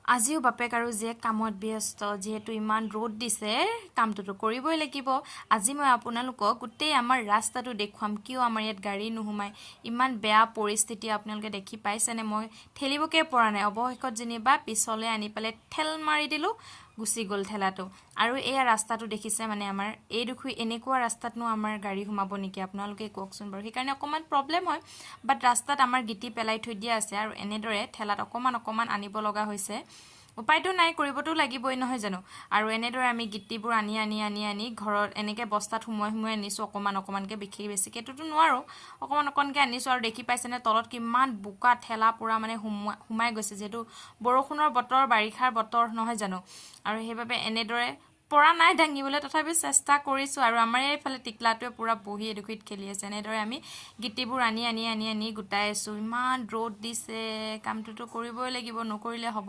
আজিও বাপেক আৰু যে কামত ব্যস্ত যেহেতু ইমান ৰ'দ দিছে কামটো কৰিবই লাগিব আজি মই আপোনালোকক গোটেই আমাৰ ৰাস্তাটো দেখুৱাম কিয় আমাৰ ইয়াত গাড়ী নুহুমাই ইমান বেয়া পৰিস্থিতি আপোনালোকে দেখি পাইছেনে মই ঠেলিবকে পৰা নাই অৱশেষত যেনিবা পিছলে আনি পালে ঠেল মাৰি দিলো গুচি গল ঠেলাটো আৰু এই ৰাস্তাটো দেখিছে মানে আমাৰ এই দুখু এনেকুৱা ৰাস্তাতনো আমাৰ গাড়ী হুমাব নেকি আপোনালোকে কওকচোন বাৰু সেইকাৰণে অকমান প্ৰবলেম হয় বাট ৰাস্তাত আমাৰ গিটি পেলাই থৈ দিয়া আছে আৰু এনেদৰে ঠেলাত অকমান আনিব লগা হৈছে উপায়টো নাই কৰিবটো লাগিবই নহয় জানো আৰু এনেদৰে আমি গিটিবোৰ আনি ঘৰত এনেকে বস্তাত হুমুৱাই আনিছো অকমানকে বেছিকেটো নোৱাৰো অকমানকে আনিছো আৰু দেখি পাইছেনে তলত কিমান বুকা ঠেলা পুৰা মানে হুমাই গৈছে যেটো বৰষুণৰ বতৰ বাৰিষাৰ বতৰ নহয় জানো আৰু সেইবাবে এনেদৰে পৰা নাই দাঙিবলৈ তথাপি চেষ্টা কৰিছো আৰু আমাৰ এইফালে টিকলাটোৱে পুৰা বহি এডুকুইত খেলি আছে এনেদৰে আমি গিটিবোৰ আনি গুটাই আছো ইমান ৰ'দ দিছে কামটোতো কৰিবই লাগিব নকৰিলে হ'ব